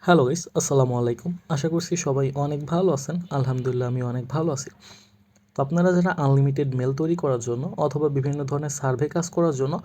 Hello guys, আসসালামু আলাইকুম। আশা করছি সবাই অনেক ভালো আছেন। আলহামদুলিল্লাহ আমি অনেক ভালো আছি। তো আপনারা যারা আনলিমিটেড মেল তৈরি করার জন্য অথবা বিভিন্ন ধরনের সার্ভে কাজ করার জন্য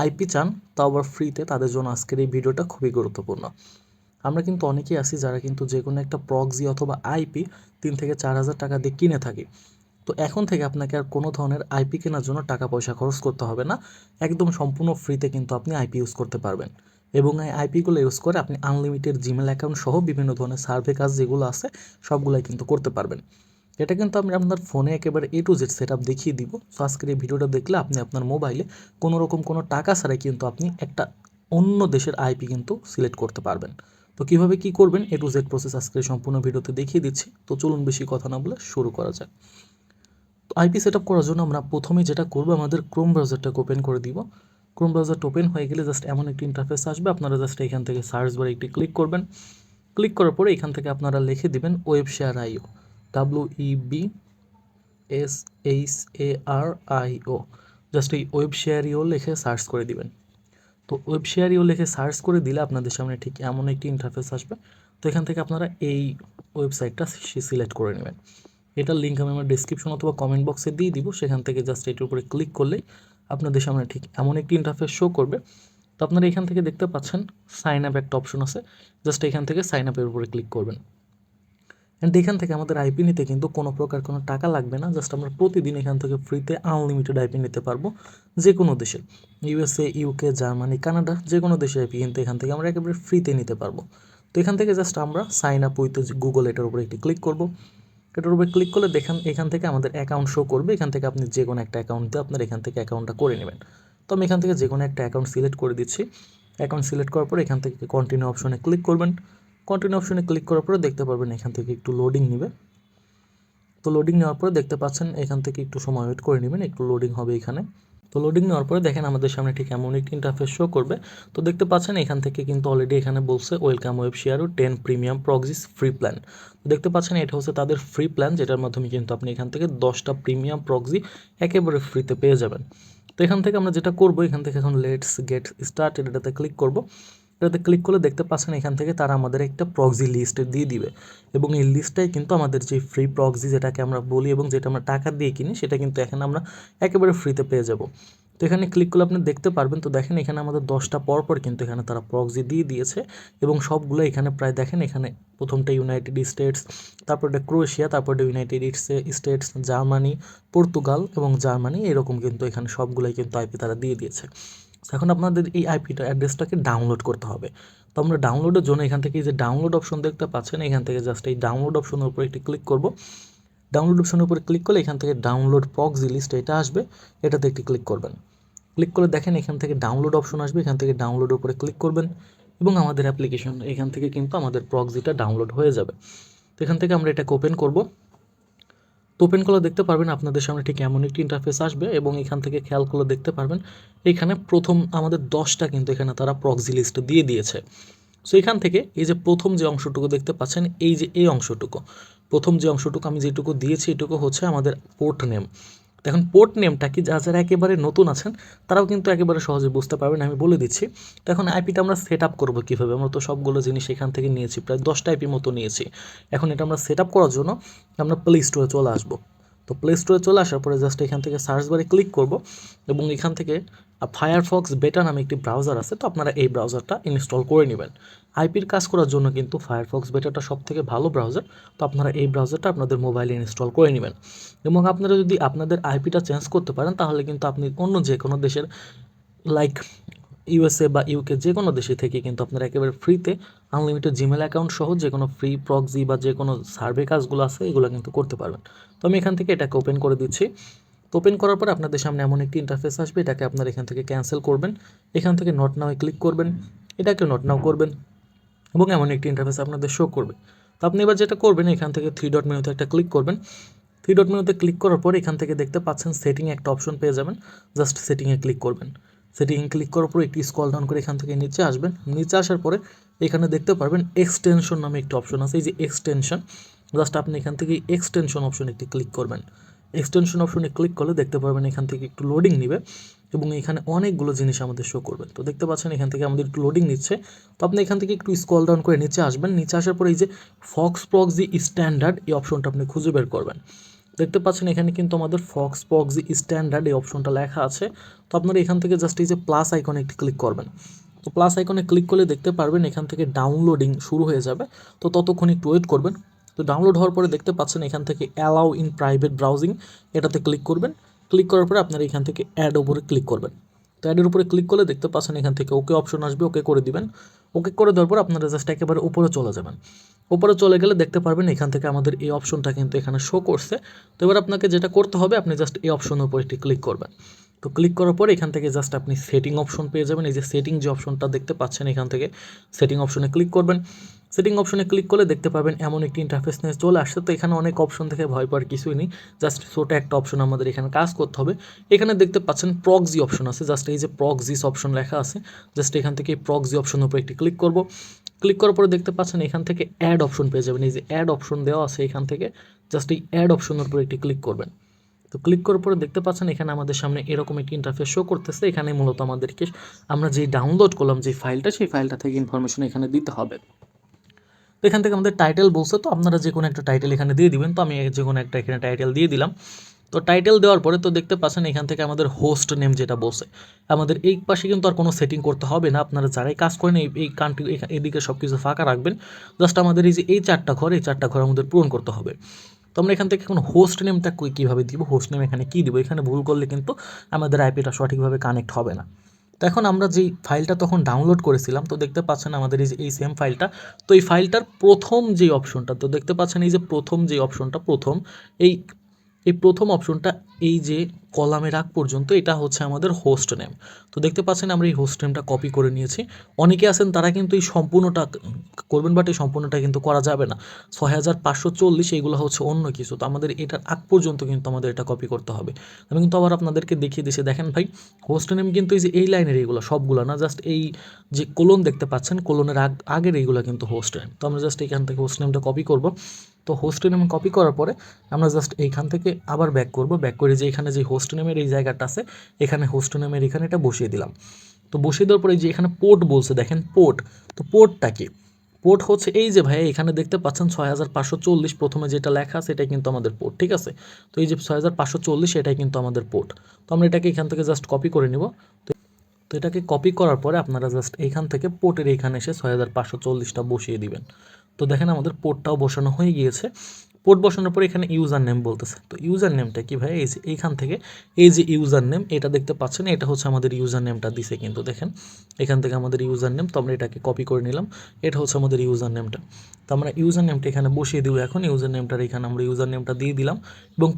আইপি চান, তাও আবার ফ্রিতে, তাদের জন্য আজকের এই ভিডিওটা খুবই গুরুত্বপূর্ণ। আমরা কিন্তু অনেকেই আছি যারা কিন্তু যে কোনো একটা প্রক্সি অথবা আইপি 3 থেকে 4 হাজার টাকা দিয়ে কিনে থাকি। তো এখন থেকে আপনাকে আর কোনো ধরনের আইপি কেনার জন্য টাকা পয়সা খরচ করতে হবে না। একদম সম্পূর্ণ ফ্রিতে কিন্তু আপনি আইপি ইউজ করতে পারবেন, এবং এই আইপিগুলো ইউজ করে আপনি আনলিমিটেড জিমেল অ্যাকাউন্ট সহ বিভিন্ন ধরনের সার্ভে কাজ যেগুলো আছে সবগুলাই কিন্তু করতে পারবেন। এটা কিন্তু আমি আপনার ফোনে একেবারে A to Z set up দেখিয়ে দিব। সো আজকের এই ভিডিওটা দেখলে আপনি আপনার মোবাইলে কোনো রকম কোনো টাকা ছাড়াই কিন্তু আপনি একটা অন্য দেশের আইপি কিন্তু সিলেক্ট করতে পারবেন। তো কীভাবে কী করবেন A to Z প্রসেস আজকের সম্পূর্ণ ভিডিওতে দেখিয়ে দিচ্ছি। তো চলুন বেশি কথা না বলে শুরু করা যাক। তো আইপি সেট আপ করার জন্য আমরা প্রথমে যেটা করব, আমাদের ক্রোম ব্রাউজারটাকে ওপেন করে দিব। ক্রোম ব্রাউজারটা ওপেন হয়ে গেলে জাস্ট এমন একটি ইন্টারফেস আসবে। আপনারা জাস্ট এখান থেকে সার্চ বারে একটি ক্লিক করবেন। ক্লিক করার পরে এখান থেকে আপনারা লিখে দিবেন ওয়েবশেয়ার.io, WEBSHARIO। জাস্ট এই ওয়েবশেয়ার.io লিখে সার্চ করে দিবেন। তো ওয়েবশেয়ার.io লিখে সার্চ করে দিলে আপনাদের সামনে ঠিক এমন একটি ইন্টারফেস আসবে। তো এখান থেকে আপনারা এই ওয়েবসাইটটা সিলেক্ট করে নেবেন। এটার লিঙ্ক আমি আমার ডিসক্রিপশন অথবা কমেন্ট বক্সে দিয়ে দিব। সেখান থেকে জাস্ট এটির উপরে ক্লিক করলেই আপনাদের সামনে ঠিক এমন একটি ইন্টারফেস শো করবে। তো আপনারা এখান থেকে দেখতে পাচ্ছেন সাইন আপ একটা অপশন আছে। জাস্ট এখান থেকে সাইন আপের উপরে ক্লিক করবেন। অ্যান্ড এখান থেকে আমাদের আইপি নিতে কিন্তু কোনো প্রকার কোনো টাকা লাগবে না। জাস্ট আমরা প্রতিদিন এখান থেকে ফ্রিতে আনলিমিটেড আইপি নিতে পারবো যে কোনো দেশের। USA, UK, জার্মানি, কানাডা, যে কোনো দেশের আইপি কিন্তু এখান থেকে আমরা একেবারে ফ্রিতে নিতে পারবো। তো এখান থেকে জাস্ট আমরা সাইন আপ উইথ গুগল এটার উপরে একটি ক্লিক করব। এটার উপরে ক্লিক করলে দেখেন এখান থেকে আমাদের অ্যাকাউন্ট শো করবে। এখান থেকে আপনি যে কোনো একটা অ্যাকাউন্ট দিয়ে আপনার এখান থেকে অ্যাকাউন্টটা করে নেবেন। তো আমি এখান থেকে যে কোনো একটা অ্যাকাউন্ট সিলেক্ট করে দিচ্ছি। অ্যাকাউন্ট সিলেক্ট করার পর এখান থেকে কন্টিনিউ অপশনে ক্লিক করবেন। কন্টিনিউ অপশনে ক্লিক করার পরে দেখতে পারবেন এখান থেকে একটু লোডিং নেবে। তো লোডিং নেওয়ার পরে দেখতে পাচ্ছেন এখান থেকে একটু সময় ওয়েট করে নেবেন, একটু লোডিং হবে এখানে। তো লোডিং নেওয়ার পরে দেখেন আমাদের সামনে ঠিক এমন একটি ইন্টারফেস শো করবে। তো দেখতে পাচ্ছেন এখান থেকে কিন্তু অলরেডি এখানে বলছে welcome Webshare 10 premium proxies free plan. তো দেখতে পাচ্ছেন এটা হচ্ছে তাদের ফ্রি প্ল্যান, যেটার মাধ্যমে কিন্তু আপনি এখান থেকে 10টা প্রিমিয়াম প্রক্সি একেবারে ফ্রিতে পেয়ে যাবেন। তো এখান থেকে আমরা যেটা করবো, এখান থেকে এখন লেটস গেট স্টার্টেড এটাতে ক্লিক করব। এটাতে ক্লিক করলে দেখতে পাচ্ছেন এখান থেকে তারা আমাদের একটা প্রক্সি লিস্ট দিয়ে দিবে, এবং এই লিস্টটাই কিন্তু আমাদের যে ফ্রি প্রক্সি যেটাকে আমরা বলি এবং যেটা আমরা টাকা দিয়ে কিনি, সেটা কিন্তু এখানে আমরা একেবারে ফ্রিতে পেয়ে যাব। তো এখানে ক্লিক করলে আপনি দেখতে পারবেন। তো দেখেন এখানে আমাদের 10টা পর কিন্তু এখানে তারা প্রক্সি দিয়ে দিয়েছে, এবং সবগুলো এখানে প্রায় দেখেন এখানে প্রথমটা ইউনাইটেড স্টেটস, তারপর এটা ক্রোয়েশিয়া, তারপর এটা ইউনাইটেড স্টেটস, জার্মানি, পর্তুগাল এবং জার্মানি, এরকম কিন্তু এখানে সবগুলোই কিন্তু আইপি তারা দিয়ে দিয়েছে। এখন আপনাদের এই আইপিটা অ্যাড্রেসটাকে ডাউনলোড করতে হবে। তো আমরা ডাউনলোডের জন্য এখান থেকে যে ডাউনলোড অপশন দেখতে পাচ্ছেন, এখান থেকে জাস্ট এই ডাউনলোড অপশনের উপরে একটি ক্লিক করব। ডাউনলোড অপশনের উপরে ক্লিক করলে এখান থেকে ডাউনলোড প্রক্সি লিস্ট এটা আসবে, এটাতে একটি ক্লিক করবেন। ক্লিক করলে দেখেন এখান থেকে ডাউনলোড অপশন আসবে, এখান থেকে ডাউনলোডের উপরে ক্লিক করবেন, এবং আমাদের অ্যাপ্লিকেশন এখান থেকে কিন্তু আমাদের প্রক্সিটা ডাউনলোড হয়ে যাবে। তো এখান থেকে আমরা এটাকে ওপেন করব। তো ওপেন করলে দেখতে পারবেন আপনাদের সামনে ঠিক এমন একটি ইন্টারফেস আসবে, এবং এখান থেকে খেয়াল করলে দেখতে পারবেন এখানে প্রথম আমাদের 10টা কিন্তু এখানে তারা প্রক্সি লিস্ট দিয়ে দিয়েছে। সো এখান থেকে এই যে প্রথম যে অংশটুকু দেখতে পাচ্ছেন, এই যে এই অংশটুকু, প্রথম যে অংশটুকু আমি যেটুকু দিয়েছি এটুকু হচ্ছে আমাদের পোর্ট নেম। এখন পোর্ট নেমটা কি, যারা একেবারে নতুন আছেন তারাও কিন্তু একেবারে সহজে বুঝতে পারবেন, আমি বলে দিচ্ছি। তো এখন আইপিটা আমরা সেট আপ করবো কীভাবে, আমরা তো সবগুলো জিনিস এখান থেকে নিয়েছি, প্রায় 10টা আইপি মতো নিয়েছি। এখন এটা আমরা সেট আপ করার জন্য আমরা প্লে স্টোরে চলে আসবো। তো প্লে স্টোরে চলে আসার পরে জাস্ট এখান থেকে সার্চ বারে ক্লিক করব, এবং এখান থেকে ফায়ারফক্স বেটা নামে একটি ব্রাউজার আছে। তো আপনারা এই ব্রাউজারটা ইনস্টল করে নেবেন। আইপির কাজ করার জন্য কিন্তু ফায়ারফক্স বেটাটা সবথেকে ভালো ব্রাউজার। তো আপনারা এই ব্রাউজারটা আপনাদের মোবাইলে ইনস্টল করে নেবেন, এবং আপনারা যদি আপনাদের আইপিটা চেঞ্জ করতে পারেন তাহলে কিন্তু আপনি অন্য যে কোনো দেশের লাইক USA বা UK যে কোনো দেশে থেকে কিন্তু আপনারা একেবারে ফ্রিতে আনলিমিটেড জিমেল অ্যাকাউন্ট সহ যে কোনো ফ্রি প্রক্সি বা যে কোনো সার্ভে কাজগুলো আছে এগুলো কিন্তু করতে পারবেন। তো আমি এখান থেকে এটাকে ওপেন করে দিচ্ছি। তো ওপেন করার পর আপনাদের সামনে এমন একটি ইন্টারফেস আসবে, এটাকে আপনারা এখান থেকে ক্যান্সেল করবেন। এখান থেকে নট নাও ক্লিক করবেন, এটাকে নট নাও করবেন, এবং এমন একটি ইন্টারফেস আপনাদের শো করবে। তো আপনি এবার যেটা করবেন, এখান থেকে 3 ডট মেনুতে একটা ক্লিক করবেন। 3 ডট মেনুতে ক্লিক করার পর এখান থেকে দেখতে পাচ্ছেন সেটিংয়ে একটা অপশন পেয়ে যাবেন, জাস্ট সেটিংয়ে ক্লিক করবেন। সেটিংয়ে ক্লিক করার পর একটি স্ক্রল ডাউন করে এখান থেকে নিচে আসবেন। নিচে আসার পরে এখানে দেখতে পারবেন এক্সটেনশন নামে একটি অপশন আছে, এই যে এক্সটেনশন, জাস্ট আপনি এখান থেকে এক্সটেনশন অপশনে একটি ক্লিক করবেন। এক্সটেনশন অপশনে ক্লিক করলে দেখতে পারবেন এখান থেকে একটু লোডিং নেবে, এবং এখানে অনেকগুলো জিনিস আমাদের শো করবে। তো দেখতে পাচ্ছেন এখান থেকে আমাদের একটু লোডিং নিচ্ছে। তো আপনি এখান থেকে একটু স্ক্রল ডাউন করে নিচে আসবেন, নিচে আসার পরে এই যে ফক্স প্রক্সি স্ট্যান্ডার্ড এই অপশনটা আপনি খুঁজে বের করবেন। দেখতে পাচ্ছেন এখানে কিন্তু আমাদের ফক্স প্রক্সি স্ট্যান্ডার্ড এই অপশনটা লেখা আছে। তো আপনারা এখান থেকে জাস্ট এই যে প্লাস আইকনে একটি ক্লিক করবেন। তো প্লাস আইকনে ক্লিক করলে দেখতে পারবেন এখান থেকে ডাউনলোডিং শুরু হয়ে যাবে। তো ততক্ষণ একটু ওয়েট করবেন। তো ডাউনলোড হওয়ার পরে দেখতে পাচ্ছেন এখান থেকে অ্যালাউ ইন প্রাইভেট ব্রাউজিং এটাতে ক্লিক করবেন। ক্লিক করার পরে আপনারা এখান থেকে অ্যাড উপরে ক্লিক করবেন। তো অ্যাডের উপরে ক্লিক করলে দেখতে পাচ্ছেন এখান থেকে ওকে অপশন আসবে, ওকে করে দিবেন। ওকে করে দেওয়ার পর আপনারা জাস্ট একেবারে উপরে চলে যাবেন। উপরে চলে গেলে দেখতে পারবেন এখান থেকে আমাদের এই অপশনটা কিন্তু এখানে শো করছে। তো এবার আপনাকে যেটা করতে হবে আপনি জাস্ট এই অপশনের উপর একটি ক্লিক করবেন। তো ক্লিক করার পর এখান থেকে জাস্ট আপনি সেটিং অপশন পেয়ে যাবেন। এই যে সেটিং যে অপশনটা দেখতে পাচ্ছেন এখান থেকে সেটিং অপশনে ক্লিক করবেন। সেটিং অপশনে ক্লিক করলে দেখতে পাবেন এমন একটি ইন্টারফেস নিয়ে চলে আসছে। তো এখানে অনেক অপশন থেকে ভয় পাওয়ার কিছুই নেই, জাস্ট ছোট একটা অপশন আমাদের এখানে কাজ করতে হবে। এখানে দেখতে পাচ্ছেন প্রক্সি অপশন আছে, জাস্ট এই যে প্রক্সিস অপশন লেখা আছে, জাস্ট এখান থেকে প্রক্সি অপশনের উপর একটি ক্লিক করব। ক্লিক করার পরে দেখতে পাচ্ছেন এখান থেকে অ্যাড অপশন পেয়ে যাবেন। এই যে অ্যাড অপশন দেওয়া আছে এখান থেকে জাস্ট এই অ্যাড অপশনের উপর একটি ক্লিক করবেন। তো ক্লিক করার পরে দেখতে পাচ্ছেন এখানে আমাদের সামনে এরকম একটি ইন্টারফেস শো করতেছে। এখানে মূলত আমাদেরকে আমরা যেই ডাউনলোড করলাম যে ফাইলটা, সেই ফাইলটা থেকে ইনফরমেশন এখানে দিতে হবে। তো এখান থেকে আমাদের টাইটেল বলছে, তো আপনারা যে কোনো একটা টাইটেল এখানে দিয়ে দিবেন। তো আমি যে কোনো একটা এখানে টাইটেল দিয়ে দিলাম। তো টাইটেল দেওয়ার পরে তো দেখতে পাচ্ছেন এখান থেকে আমাদের হোস্ট নেম যেটা বলছে, আমাদের এই পাশে কিন্তু আর কোনো সেটিং করতে হবে না। আপনারা যারাই কাজ করেন এই কান্ট্রি এদিকে সব কিছু ফাঁকা রাখবেন। জাস্ট আমাদের এই যে এই চারটা ঘর আমাদের পূরণ করতে হবে। তো আমরা এখান থেকে এখন হোস্ট নেমটা কীভাবে দিব, হোস্ট নেম এখানে কী দিব, এখানে ভুল করলে কিন্তু আমাদের আইপিটা সঠিকভাবে কানেক্ট হবে না। তো এখন আমরা যেই ফাইলটা তখন ডাউনলোড করেছিলাম, তো দেখতে পাচ্ছেন আমাদের এই সেম ফাইলটা। তো এই ফাইলটার প্রথম যে অপশনটা, তো দেখতে পাচ্ছেন এই যে প্রথম যে অপশনটা, এই এই প্রথম অপশনটা এই যে কলামের আগ পর্যন্ত এটা হচ্ছে আমাদের হোস্ট নেম। তো দেখতে পাচ্ছেন আমরা এই হোস্ট নেমটা কপি করে নিয়েছি। অনেকে আছেন তারা কিন্তু এই সম্পূর্ণটা করবেন, বাট এই সম্পূর্ণটা কিন্তু করা যাবে না। 6540 এইগুলো হচ্ছে অন্য কিছু। তো আমাদের এটার আগ পর্যন্ত কিন্তু আমাদের এটা কপি করতে হবে। আমি কিন্তু আবার আপনাদেরকে দেখিয়ে দিয়েছি, দেখেন ভাই হোস্ট নেম কিন্তু এই যে এই লাইনের এইগুলো সবগুলো না, জাস্ট এই যে কোলন দেখতে পাচ্ছেন কোলনের আগের এইগুলো কিন্তু হোস্ট নেম। তো আমরা জাস্ট এখান থেকে হোস্ট নেমটা কপি করব। তো হোস্ট নেম কপি করার পরে আমরা জাস্ট এইখান থেকে আবার ব্যাক করব। ব্যাক করে যে এখানে যে হোস্ট নেমের এই জায়গাটা আছে, এখানে হোস্ট নেমের এখানে এটা বসিয়ে দিলাম। তো বসিয়ে দেওয়ার পরে যে এখানে পোর্ট বলছে, দেখেন পোর্ট। তো পোর্টটা কি? পোর্ট হচ্ছে এই যে ভাই এখানে দেখতে পাচ্ছেন 6540 প্রথমে যেটা লেখা আছে এটাই কিন্তু আমাদের পোর্ট, ঠিক আছে। তো এই যে 6540 এটাই কিন্তু আমাদের পোর্ট। তো আমরা এটাকে এখান থেকে জাস্ট কপি করে নিব। তো এটাকে কপি করার পরে আপনারা জাস্ট এইখান থেকে পোর্টের এইখানে এসে 6540টা বসিয়ে দিবেন। তো দেখেন আমাদের পোর্টটাও বসানো হয়ে গিয়েছে। পোর্ট বসানোর পরে এখানে ইউজার নেম বলতেছে। তো ইউজার নেমটা কি ভাই, এই যে এইখান থেকে এই যে ইউজার নেম এটা দেখতে পাচ্ছেন, এটা হচ্ছে আমাদের ইউজার নেমটা দিছে কিন্তু দেখেন এখান থেকে আমাদের ইউজার নেম। তো আমরা এটাকে কপি করে নিলাম, এটা হচ্ছে আমাদের ইউজার নেমটা। তো আমরা ইউজার নেমটা এখানে বসিয়ে দিব। এখন ইউজার নেমটার এখানে আমরা ইউজার নেমটা দিয়ে দিলাম এবং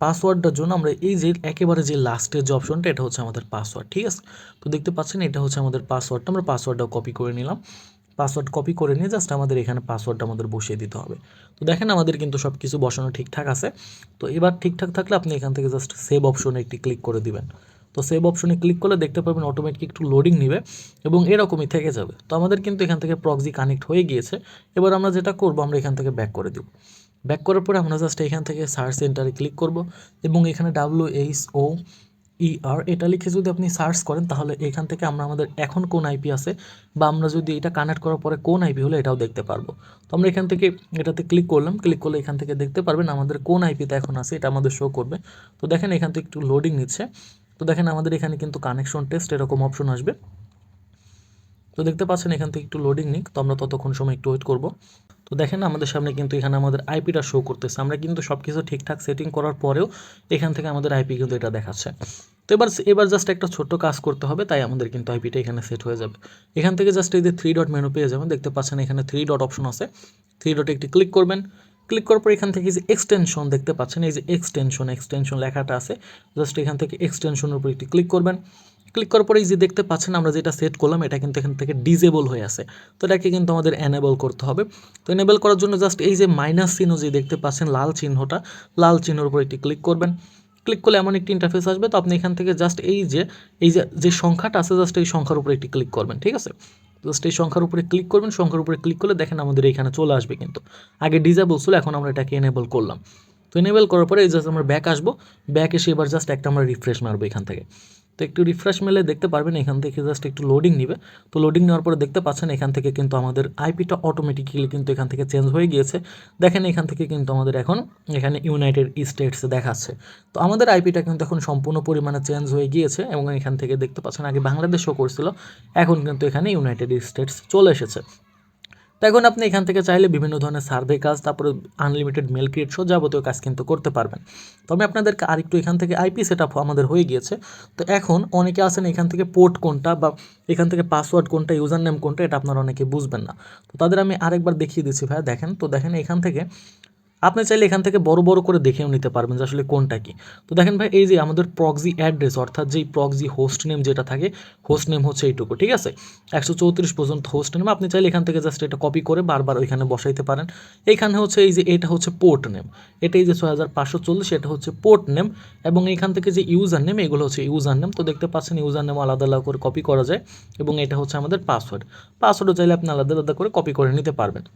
পাসওয়ার্ডটার জন্য আমরা এই যে একেবারে যে লাস্টের যে অপশনটা এটা হচ্ছে আমাদের পাসওয়ার্ড, ঠিক আছে। তো দেখতে পাচ্ছেন এটা হচ্ছে আমাদের পাসওয়ার্ডটা, আমরা পাসওয়ার্ডটাও কপি করে নিলাম। পাসওয়ার্ড কপি করে নিয়ে জাস্ট আমাদের এখানে পাসওয়ার্ডটা আমাদের বসিয়ে দিতে হবে। তো দেখেন আমাদের কিন্তু সব কিছু বসানো ঠিকঠাক আছে। তো এবার ঠিকঠাক থাকলে আপনি এখান থেকে জাস্ট সেভ অপশনে একটি ক্লিক করে দিবেন। তো সেভ অপশনে ক্লিক করলে দেখতে পাবেন অটোমেটিক একটু লোডিং নেবে এবং এরকমই থেকে যাবে। তো আমাদের কিন্তু এখান থেকে প্রক্সি কানেক্ট হয়ে গিয়েছে। এবার আমরা যেটা করব আমরা এখান থেকে ব্যাক করে দেব। ব্যাক করার পরে আমরা জাস্ট এখান থেকে সার্চ সেন্টারে ক্লিক করব এবং এখানে WHOER এটা লিখে যদি আপনি সার্চ করেন তাহলে এখান থেকে আমরা আমাদের এখন কোন আইপি আছে বা আমরা যদি এটা কানেক্ট করার পরে কোন আইপি হলো এটাও দেখতে পারবো। তো আমরা এখান থেকে এটাতে ক্লিক করলাম, ক্লিক করলে এখান থেকে দেখতে পারবেন আমাদের কোন আইপিতে এখন আছে এটা আমাদের শো করবে। তো দেখেন এখান থেকে একটু লোডিং নিচ্ছে। তো দেখেন আমাদের এখানে কিন্তু কানেকশন টেস্ট এরকম অপশন আসবে। তো দেখতে পাচ্ছেন এখান থেকে একটু লোডিং নিক, তো আমরা ততক্ষণ সময় একটু ওয়েট করব। তো দেখেন আমাদের সামনে কিন্তু এখানে আমাদের আইপিটা শো করতেছে। আমরা কিন্তু সব কিছু ঠিকঠাক সেটিং করার পরেও এখান থেকে আমাদের আইপি কিন্তু এটা দেখাচ্ছে। তো এবার জাস্ট একটা ছোট্ট কাজ করতে হবে, তাই আমাদের কিন্তু আইপিটা এখানে সেট হয়ে যাবে। এখান থেকে জাস্ট এই যে 3 ডট মেনু পেয়ে যাবেন, দেখতে পাচ্ছেন এখানে 3 ডট অপশন আছে। 3 ডটে একটি ক্লিক করবেন। ক্লিক করার পর এখান থেকে যে এক্সটেনশন দেখতে পাচ্ছেন, এই যে এক্সটেনশন লেখাটা আছে, জাস্ট এখান থেকে এক্সটেনশনের উপর একটি ক্লিক করবেন। ক্লিক করার পরে এই যে দেখতে পাচ্ছেন আমরা যেটা সেট করলাম এটা কিন্তু এখান থেকে ডিজেবল হয়ে আছে। তো এটাকে কিন্তু আমাদের এনেবল করতে হবে। তো এনেবল করার জন্য জাস্ট এই যে মাইনাস চিহ্ন যে দেখতে পাচ্ছেন লাল চিহ্নটা, লাল চিহ্নের উপর একটি ক্লিক করবেন। ক্লিক করলে এমন একটি ইন্টারফেস আসবে। তো আপনি এখান থেকে জাস্ট এই যে সংখ্যাটা আছে জাস্ট এই সংখ্যার উপরে একটি ক্লিক করবেন, ঠিক আছে। জাস্ট এই সংখ্যার উপরে ক্লিক করবেন, সংখ্যার উপরে ক্লিক করলে দেখেন আমাদের এখানে চলে আসবে। কিন্তু আগে ডিজেবল ছিল, এখন আমরা এটাকে এনেবল করলাম। তো এনেবল করার পরে এই জাস্ট আমরা ব্যাক আসবো। ব্যাক এসে এবার জাস্ট একটা আমরা রিফ্রেশ মারবো এখান থেকে। তো একটু রিফ্রেশ মেলে দেখতে পারবেন এখান থেকে জাস্ট একটু লোডিং নিবে। তো লোডিং নেওয়ার পরে দেখতে পাচ্ছেন এখান থেকে কিন্তু আমাদের আইপিটা অটোমেটিক্যালি কিন্তু এখান থেকে চেঞ্জ হয়ে গিয়েছে। দেখেন এখান থেকে কিন্তু আমাদের এখন এখানে ইউনাইটেড স্টেটস দেখাচ্ছে। তো আমাদের আইপিটা কিন্তু এখন সম্পূর্ণ পরিমাণে চেঞ্জ হয়ে গিয়েছে এবং এখান থেকে দেখতে পাচ্ছেন আগে বাংলাদেশ শো করছিল, এখন কিন্তু এখানে ইউনাইটেড স্টেটস চলে এসেছে। তো এখন আপনি এখান থেকে চাইলে বিভিন্ন ধরনের সার্ভে কাজ, তারপরে আনলিমিটেড মেল ক্রিয়েট সহ যাবতীয় কাজ কিন্তু করতে পারবেন। তবে আপনাদেরকে আরেকটু এখান থেকে আইপি সেট আপ আমাদের হয়ে গিয়েছে। তো এখন অনেকে আছেন এখান থেকে পোর্ট কোনটা বা এখান থেকে পাসওয়ার্ড কোনটা, ইউজার নেম কোনটা, এটা আপনারা অনেকে বুঝবেন না। তো তাদের আমি আরেকবার দেখিয়ে দিচ্ছি ভাইয়া, দেখেন। তো দেখেন এখান থেকে আপনি চাইলে এখান থেকে বড় বড় করে দেখেও নিতে পারবেন যে আসলে কোনটা কি। তো দেখেন ভাই, এই যে আমাদের প্রক্সি অ্যাড্রেস, অর্থাৎ যেই প্রক্সি হোস্ট নেম যেটা থাকে, হোস্ট নেম হচ্ছে এইটুকু, ঠিক আছে। 134 পর্যন্ত হোস্ট নেম, আপনি চাইলে এখান থেকে জাস্ট এটা কপি করে বারবার ওইখানে বসাইতে পারেন। এইখানে হচ্ছে এই যে এটা হচ্ছে পোর্ট নেম, এটা এই যে 6540, এটা হচ্ছে পোর্ট নেম, এবং এইখান থেকে যে ইউজার নেম, এগুলো হচ্ছে ইউজার নেম। তো দেখতে পাচ্ছেন ইউজার নেম আলাদা আলাদা করে কপি করা যায়, এবং এটা হচ্ছে আমাদের পাসওয়ার্ড। পাসওয়ার্ডও চাইলে আপনি আলাদা আলাদা করে কপি করে নিতে পারবেন।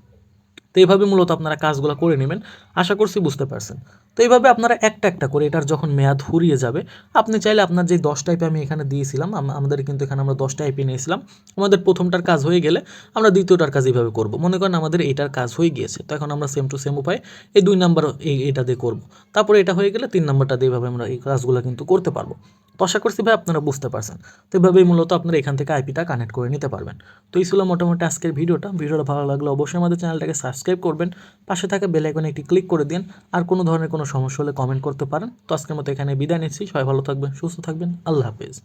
তো এইভাবে মূলত আপনারা কাজগুলো করে নেবেন, আশা করছি বুঝতে পারছেন। তো এইভাবে আপনারা একটা একটা করে এটার যখন মেয়াদ ফুরিয়ে যাবে, আপনি চাইলে আপনার যে 10টা আইপি আমি এখানে দিয়েছিলাম, আমাদের কিন্তু এখানে আমরা 10টা আইপি নিয়েছিলাম, আমাদের প্রথমটার কাজ হয়ে গেলে আমরা দ্বিতীয়টার কাজ এইভাবে করব। মনে করেন আমাদের এটার কাজ হয়ে গিয়েছে, তো এখন আমরা সেম টু সেম উপায় এই 2 নাম্বার এটা দিয়ে করব। তারপরে এটা হয়ে গেলে 3 নাম্বারটা দিয়ে এইভাবে আমরা এই কাজগুলো কিন্তু করতে পারবো। তো আশা করছি ভাই আপনারা বুঝতে পারছেন। তো এইভাবেই মূলত আপনারা এখান থেকে আইপিটা কানেক্ট করে নিতে পারবেন। তো এই ছিল মোটামুটি আজকের ভিডিওটা ভালো লাগলে অবশ্যই আমাদের চ্যানেলটাকে সাবস্ক্রাইব করবেন, পাশে থাকা বেল আইকনে একটি ক্লিক করে দিন। আর কোনো ধরনের কোনো সমস্যা হলে কমেন্ট করতে পারেন। তো আজকের মতো এখানে বিদায় নিচ্ছি, সবাই ভালো থাকবেন, সুস্থ থাকবেন, আল্লাহ হাফেজ।